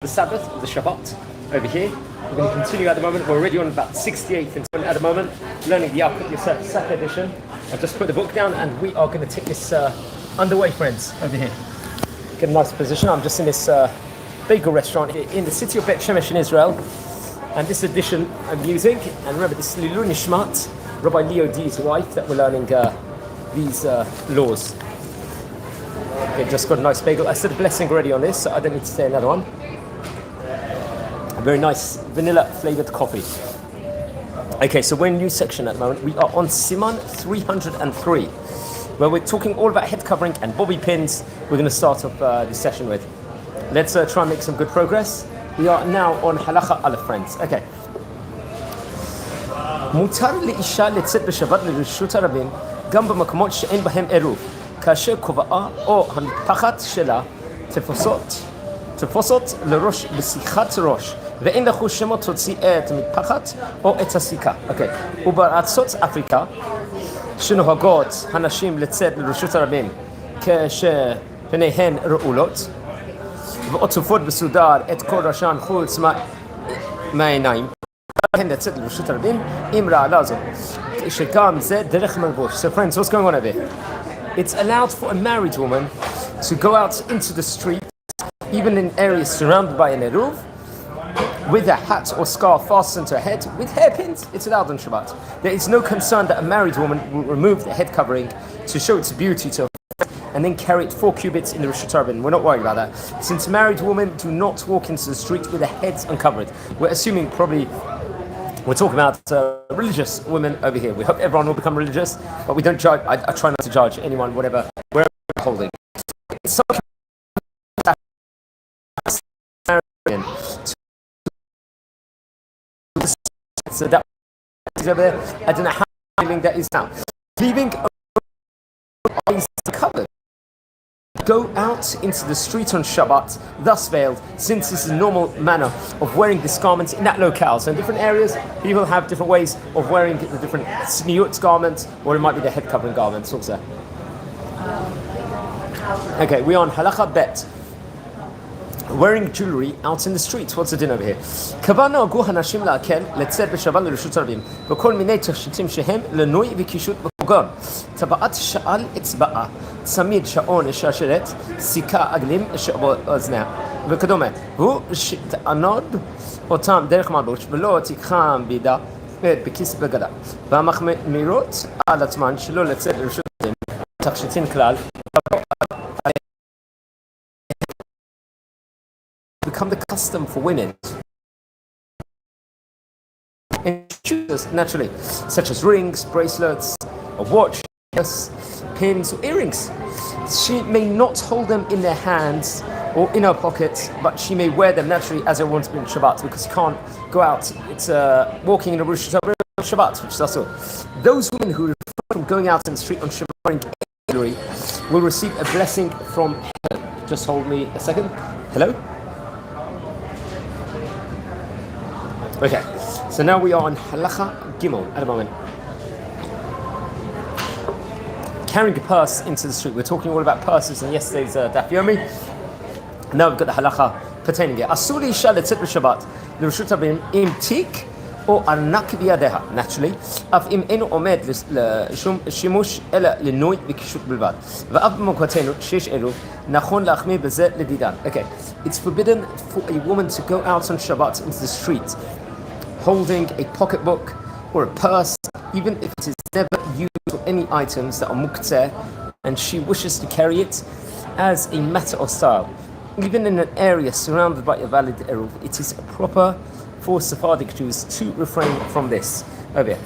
The Sabbath, the Shabbat, over here. We're going to continue at the moment. We're already on about 68th installment at the moment, learning the Yalkut Yisef second edition. I've just put the book down and we are going to take this underway, friends, over here. Get a nice position. I'm just in this bagel restaurant here in the city of Bet Shemesh in Israel. And this edition I'm using, and remember this is Lilu Nishmat, Rabbi Leo D's wife, that we're learning these laws. Okay, just got a nice bagel. I said a blessing already on this, so I don't need to say another one. A very nice vanilla flavored coffee. Okay, so we're in a new section at the moment. We are on Siman 303, where we're talking all about head covering and bobby pins. We're going to start off this session with. Let's try and make some good progress. We are now on Halacha Aleph, friends. Okay. מותר לאישה לצאת בשבת לרשות הרבים גם במקומות שאין בהם עירוב, כאשר כובעה או המטפחת שלה תפוסות לראש בשיחת ראש, ואין לחוש שמות תוציא את המטפחת או את הסיכה. אוקיי. ובארצות אפריקה שנוהגות הנשים לצאת לרשות הרבים כשפניהן רעולות ועוטפות בסודר את כל ראשן חוץ מהעיניים, הן לצאת לרשות הרבים עם רעלה זו, שגם זה דרך מלבוש. So friends, what's going on over here? It's allowed for a married woman to go out into the street, even in areas surrounded by an eruv, with a hat or scarf fastened to her head with hairpins. It's allowed on Shabbat. There is no concern that a married woman will remove the head covering to show its beauty to her and then carry it 4 cubits in the Rosh Hashanah. We're not worried about that. Since married women do not walk into the street with their heads uncovered, we're assuming probably we're talking about religious women over here. We hope everyone will become religious, but we don't judge. I try not to judge anyone, whatever, wherever they're holding. So that is over there. I don't know how feeling that is now. Leaving eyes covered. Go out into the street on Shabbat, thus veiled, since this is a normal manner of wearing this garment in that locale. So in different areas, people have different ways of wearing the different sniut garments, or it might be the head covering garments also. Okay, we're on Halacha Bet. Wearing jewelry out in the streets. What's the din over here? קבענו הגו הנשים להקל לצאת בשבת לרשות הרבים וכל מיני תכשיטים שהם לנוי וקישוט וכגון טבעת שעל אצבעה, צמיד שעון שרשרת, סיכה עגלים שבאוזניה וכדומה, והוא שתענוד אותם דרך מלבוש ולא תיקחם בידה בכיס בגדה, והמחמירות על עצמן שלא לצאת לרשות הרבים תכשיטים כלל become the custom for women and shoes naturally, such as rings, bracelets, a watch, pins, or earrings. She may not hold them in their hands or in her pockets, but she may wear them naturally as everyone's been Shabbat, because you can't go out. It's walking in a Rosh Shabbat, which is also. Those women who refrain from going out in the street on Shabbat jewelry will receive a blessing from heaven. Just hold me a second. Hello? Okay, so now we are on Halacha Gimel at the moment. Carrying a purse into the street. We're talking all about purses in yesterday's Daf Yomi. Now we've got the Halacha pertaining it. Asur isha letzet b'Shabbat l'reshut rabim im tik או ארנק בידיה, naturally, אף אם אינו עומד לשום שימוש אלא לנוי וקישוט בלבד. ואף במקומותינו שיש עירוב, נכון להחמיר בזה לדידן. Okay, it's forbidden for a woman to go out on Shabbat into the street holding a pocketbook or a purse, even if it is never used for any items that are mukteh, and she wishes to carry it as a matter of style. Even in an area surrounded by a valid eruv, it is proper for Sephardic Jews to refrain from this. Over here.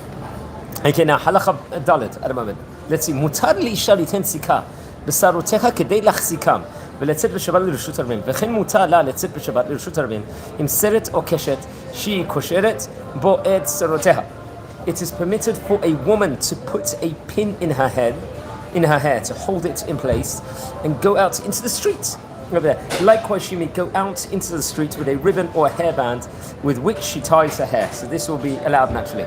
Okay, now Halacha Dalet at the moment. Let's see. מותר לאישה ליתן סיכה בשרותיך כדי להחזיקם ולצאת בשבת לרשות הרבים, וכן מותר לה לצאת בשבת לרשות הרבים עם סרט או קשת שהיא קושרת בו את שרותיה. It is permitted for a woman to put a pin in her hair to hold it in place and go out into the street. Over there. Likewise, she may go out into the street with a ribbon or a hairband with which she ties her hair. So this will be allowed naturally.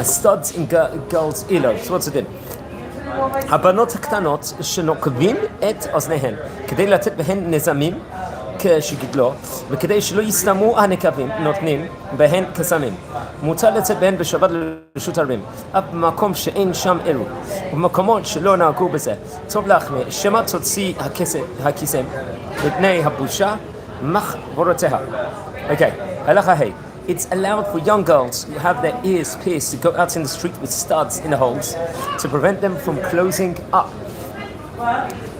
Studs in girls' earlobes. What's it in? הבנות הקטנות שנוקבים את אוזניהן כדי לתת בהן נזמים כשגידלו, וכדי שלא יסתמו הנקבים נותנים בהן קסמים. מותר לצאת בהן בשבת לרשות הרבים, אף במקום שאין שם עירוב, ובמקומות שלא נהגו בזה. טוב להחמיר, שמא תוציא הכיסם מפני הבושה מחבורותיה. Okay, halacha hey. It's allowed for young girls who have their ears pierced to go out in the street with studs in the holes to prevent them from closing up.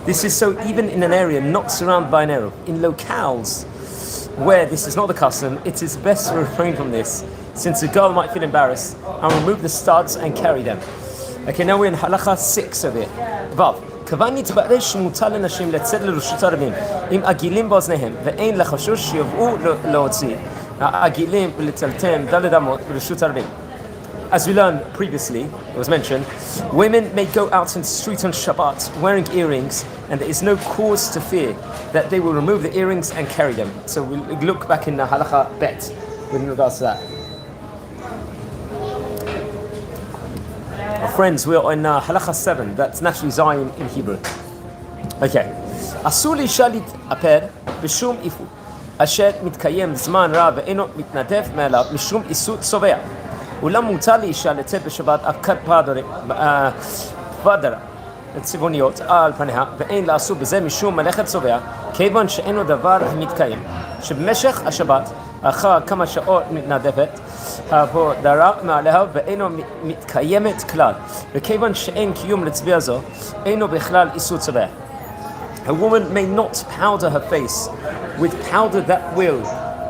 This is so even in an area not surrounded by an Eruv. In locales where this is not the custom, it is best to refrain from this, since the girl might feel embarrassed, and remove the studs and carry them. Okay, now we're in halacha 6 of it. Vav. כיוון נתברר שמותר לנשים לצאת לרשות הרבים עם עגילים באוזניהם ואין לחשוש שיובאו להוציא העגילים ולטלטם דלת אמות ברשות הרבים. As we learned previously, it was mentioned, women may go out in the street on Shabbat wearing earrings, and there is no cause to fear that they will remove the earrings and carry them. So we'll look back in the halacha bet with regards to that. Friends, we're on halacha 7, that's naturally Zion in Hebrew. Okay. אסור לאישה להתאפר בשום איפור, אשר מתקיים זמן רב ואינו מתנדף מעליו משום איסור צובע. אולם מותר לאישה לצאת בשבת אבקת פדרה צבעוניות על פניה, ואין לעשות בזה משום מלאכת צובע, כיוון שאינו דבר המתקיים. שבמשך השבת, אחר כמה שעות מתנדפת, הפדרה מעליה ואינו מתקיימת כלל, וכיוון שאין קיום לצבע זו, אינו בכלל איסור צובע. A woman may not powder her face with powder that will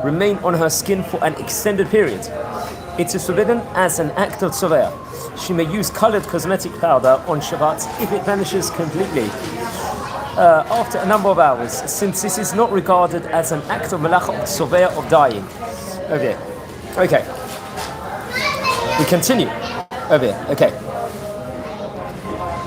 remain on her skin for an extended period. It is forbidden as an act of tzovea. She may use colored cosmetic powder on Shabbat if it vanishes completely after a number of hours, since this is not regarded as an act of malacha of tzovea of dyeing. Okay. We continue. Okay.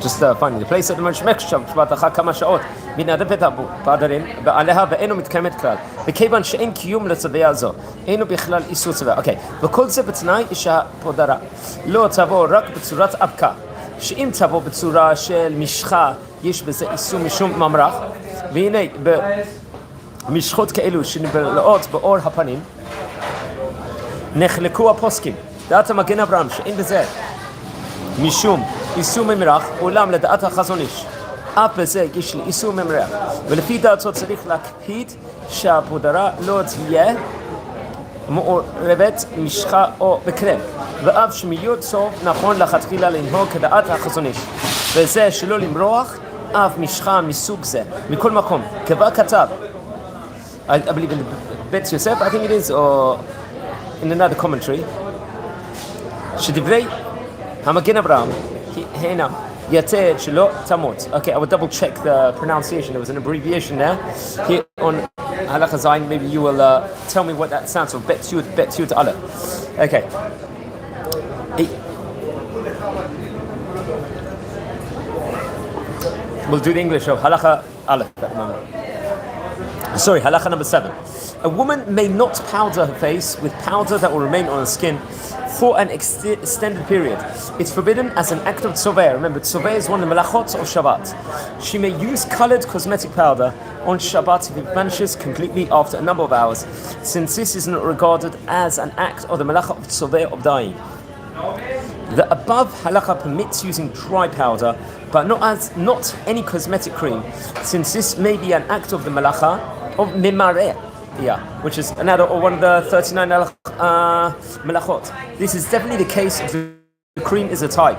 Just finding the place at the moment. שבת אחר כמה שעות מתנדפת הפדרים בעליה ואינו מתקיימת כלל, וכיוון שאין קיום לצבע זו, אינו בכלל איסור צבע. אוקיי, וכל זה בתנאי שהפדרה לא תבוא רק בצורת אבקה, שאם תבוא בצורה של משחה, יש בזה איסור משום ממרח, והנה במשחות כאלו שנבלעות באור הפנים, נחלקו הפוסקים. דעת המגן אברהם שאין בזה משום איסור ממרח, אולם לדעת החזון איש אף בזה יש לי איסור ממרח, ולפי דעתו צריך להקפיד שהפודרה לא תהיה מעורבת משחה או בקרם, ואף שמיות סוף נכון לכתחילה לנהוג כדעת החזון איש, וזה שלא למרוח אף משחה מסוג זה מכל מקום. כבר כתב, I believe in בית יוסף, I think it is, or in another commentary, שדברי המגן אברהם הנה יתד שלא תמות. Okay, I will double check the pronunciation. There was an abbreviation there. Here on halacha zayin, maybe you will tell me what that stands for. Bet yud aleph. Okay. We'll do the English of halacha aleph at the moment. Sorry, halacha number 7. A woman may not powder her face with powder that will remain on her skin for an extended period. It's forbidden as an act of tzoveh. Remember, tzoveh is one of the melachot of Shabbat. She may use colored cosmetic powder on Shabbat if it vanishes completely after a number of hours, since this is not regarded as an act of the melachot of tzoveh of dyeing. The above halacha permits using dry powder, but not any cosmetic cream, since this may be an act of the malacha of mimareh. Yeah, which is another or one of the 39 melachot. This is definitely the case if the cream is a type,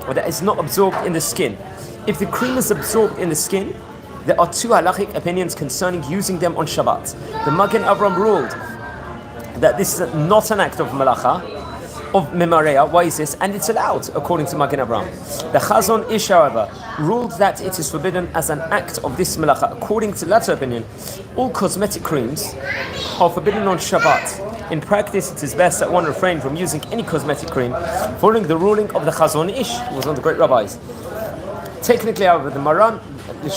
or that is not absorbed in the skin. If the cream is absorbed in the skin, there are two halachic opinions concerning using them on Shabbat. The Magen Avram ruled that this is not an act of malacha, of Memareh. Why is this? And it's allowed, according to Magen Avraham. The Chazon Ish, however, ruled that it is forbidden as an act of this melacha. According to the latter opinion, all cosmetic creams are forbidden on Shabbat. In practice, it is best that one refrain from using any cosmetic cream, following the ruling of the Chazon Ish, who was one of the great rabbis. Technically, however, the Maran, the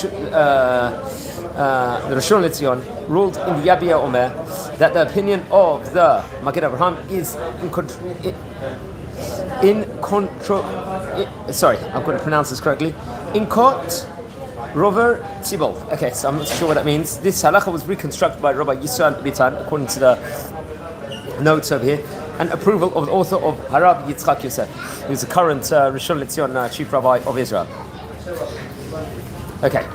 Rishon LeZion, ruled in the Yabia Omer that the opinion of the Magen Avraham is sorry, I've got to pronounce this correctly. Inkot Rover Tibol. Okay, so I'm not sure what that means. This halacha was reconstructed by Rabbi Yisrael Bitan, according to the notes over here, and approval of the author of Harav Yitzchak Yosef, who's the current Rishon LeZion chief rabbi of Israel. Okay.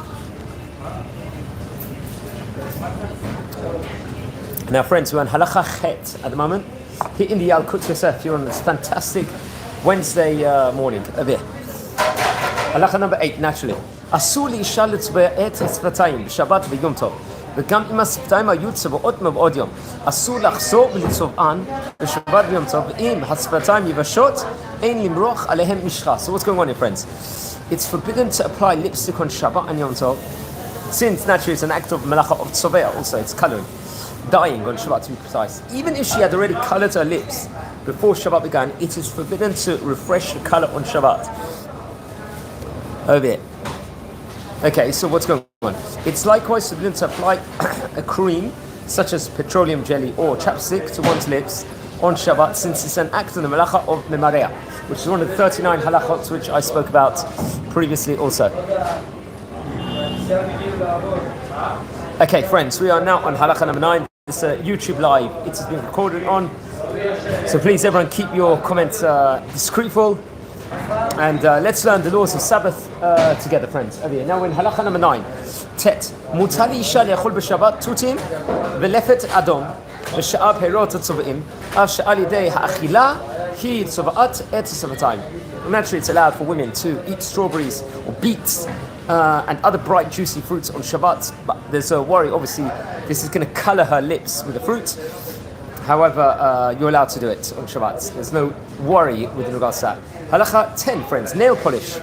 Now, friends, we're on halacha chet at the moment. Here in the Yalkut Yisef, you're on this fantastic Wednesday morning over here. Halacha number 8, naturally. אסור לאישה לצבע את השפתיים בשבת ויום טוב, וגם אם השפתיים היו צבועות מבעוד יום. אסור לחזור ולצובען בשבת ויום טוב, ואם השפתיים יבשות, אין למרוח עליהם משחה. So what's going on here, friends? It's forbidden to apply lipstick on Shabbat and Yom Tov, since naturally it's an act of malacha of tzovea, also it's colouring, dyeing on Shabbat to be precise. Even if she had already coloured her lips before Shabbat began, it is forbidden to refresh the colour on Shabbat. Over here. Okay, so what's going on? It's likewise forbidden to apply a cream, such as petroleum jelly or chapstick, to one's lips on Shabbat, since it's an act of the malacha of memarea, which is one of the 39 halachot which I spoke about previously also. Okay, friends, we are now on halacha number 9. It's a YouTube live. It has been recorded on. So please, everyone, keep your comments discreetful. And let's learn the laws of Sabbath together, friends. Okay, now we're in halacha number 9. Tet. Mutar לאישה לאכול בשבת תותים ולפת אדום בשעה פירות הצובעים, אף שעל ידי האכילה היא צובעת את השפתיים. Naturally, it's allowed for women to eat strawberries or beets and other bright, juicy fruits on Shabbat. But there's a worry, obviously, this is going to color her lips with the fruit. However, you're allowed to do it on Shabbat. There's no worry with regards to that. Halacha 10, friends, nail polish.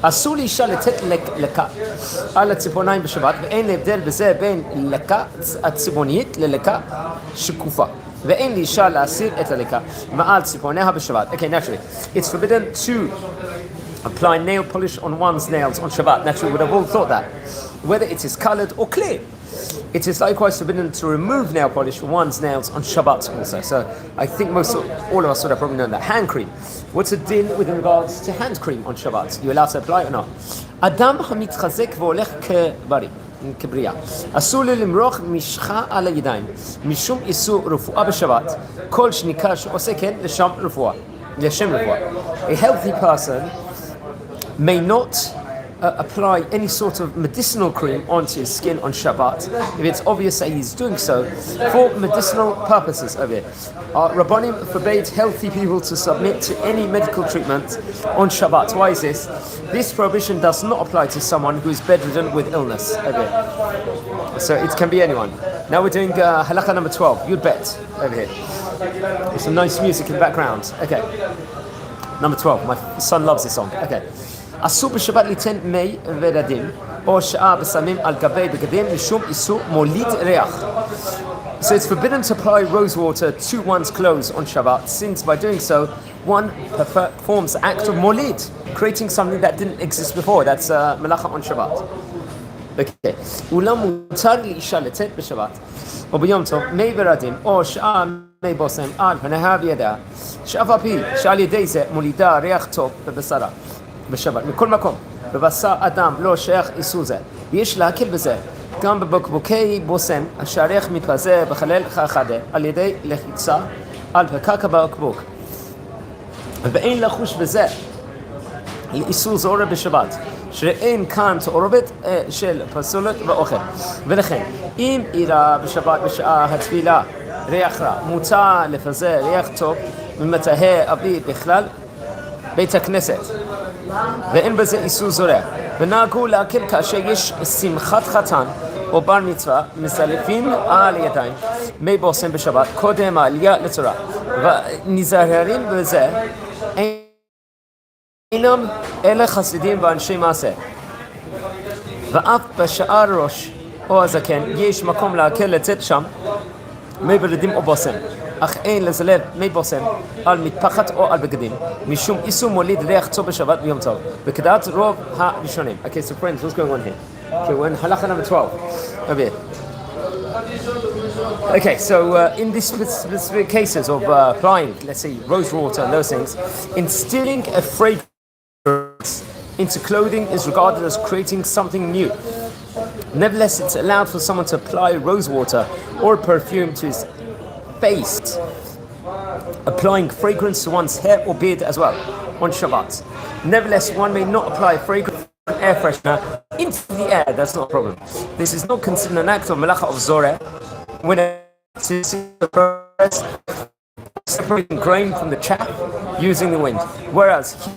אסור לאישה לתת לקה על הציפורניים בשבת, ואין הבדל בזה בין לקה הצבעונית ללקה שקופה. ואין לאישה להסיר את הלקה מעל ציפורניה בשבת. Okay, naturally, it's forbidden to apply nail polish on one's nails on Shabbat. Naturally, we would have all thought that, whether it is colored or clear. It is likewise forbidden to remove nail polish from one's nails on Shabbat also. So I think all of us would have probably known that. Hand cream. What's the din with regards to hand cream on Shabbat? You allowed to apply or not? Adam המתחזק והולך כבריאה. אסור לו למרוח משחה על הידיים, משום איסור רפואה בשבת, כל שניקה שעושה כן לשם רפואה. A healthy person may not apply any sort of medicinal cream onto his skin on Shabbat if it's obvious that he's doing so for medicinal purposes over here. Rabbanim forbade healthy people to submit to any medical treatment on Shabbat. Why is this? This prohibition does not apply to someone who is bedridden with illness over here. So it can be anyone. Now we're doing halacha number 12, Yud Bet over here. There's some nice music in the background. Okay. Number 12, my son loves this song. Okay. אסור בשבת ליתן מי ורדים או שעה בשמים על גבי בגדים משום איסור מוליד ריח. So it's forbidden to apply rose water to one's clothes on Shabbat, since by doing so one performs the act of molid, creating something that didn't exist before. That's melacha on Shabbat. Okay. אולם מותר לאישה לצאת בשבת או ביום טוב מי ורדים או שעה מי בושם על פניה וידיה, שאף על פי שעל ידי זה מולידה ריח טוב בבשרה בשבת. מכל מקום, בבשר אדם לא שייך איסור זה, ויש להקל בזה גם בבקבוקי בושם אשר הריח מתפזר בחלל חדה על ידי לחיצה על הקרקע בבקבוק, ואין לחוש בזה לאיסור זורע בשבת, שאין כאן תערובת של פסולת ואוכל. ולכן, אם אירע בשבת בשעה התפילה ריח רע, מותר לפזר ריח טוב ומטהר אוויר בכלל בית הכנסת, ואין בזה איסור זורע. ונהגו להקל כאשר יש שמחת חתן או בר מצווה, מסלפים על ידיים מי בושם בשבת קודם העלייה לצורה, ונזהרים בזה אינם אלה חסידים ואנשי מעשה. ואף בשעה הראש או הזקן יש מקום להקל לצאת שם מי ורדים או בושם, אך אין לזלב מי בושם על מטפחת או על בגדים, משום איסור מוליד ריח טוב בשבת ויום טוב, וכדעת רוב הראשונים. Okay, so friends, what's going on here? Okay, we're in halacha number 12. Over here. Okay, so in these specific cases of applying, let's say, rose water and those things, instilling a fragrance into clothing is regarded as creating something new. Nevertheless, it's allowed for someone to apply rose water or perfume to his face, applying fragrance to one's hair or beard as well on Shabbat. Nevertheless, one may not apply fragrance or air freshener into the air. That's not a problem. This is not considered an act of malacha of zoreh when it is separating grain from the chaff using the wind. Whereas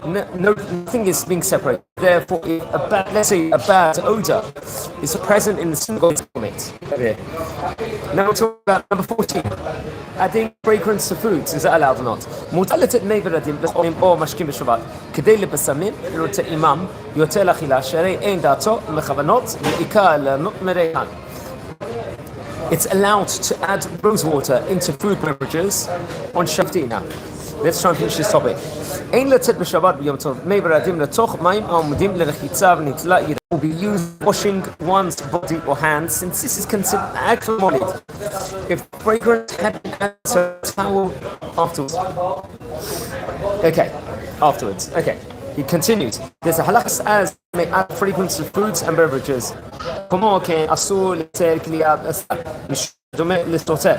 nothing is being separated. Therefore, if let's say a bad odor is present in the synagogue, now we're talking about number 14. Adding fragrance to foods, is that allowed or not? מותר לתת מי ורדים או משקים בשבת כדי לבשמים ולטעימם יותר לאכילה שהרי אין דעתו מכוונות ועיקר ליהנות מריחן. It's allowed to add rose water into food beverages on Shabbat now. Let's try and finish this topic. אין לצאת בשבת ביום טוב מי ורדים לתוך מים העומדים לרחיצה ונטלה ידה will be used washing one's body or hands, since this is considered an act of monid if fragrance had been added to a towel afterwards. Okay. He continues. There's a halakha as may add fragrance to foods and beverages. כמו כן אסור לצייר כליאת אסר דומה לסוטר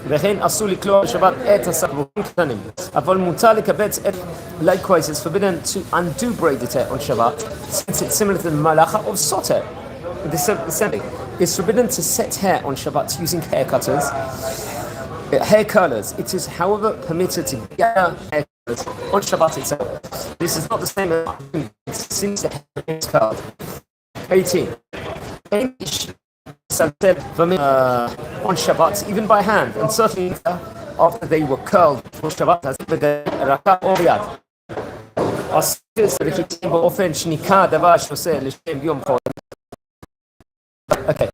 וכן אסור לקלוע בשבת את הסבוכים קטנים אבל מותר לקבץ את likewise it's forbidden to undo braided hair on Shabbat since it's similar to the malacha of soter. It's forbidden to set hair on Shabbat using hair cutters, hair curlers. It is however permitted to gather hair curlers on Shabbat itself. This is not the same as since the hair is curled. 18. On Shabbat, even by hand, and certainly after they were curled for Shabbat, as the Raka or Yad. Okay.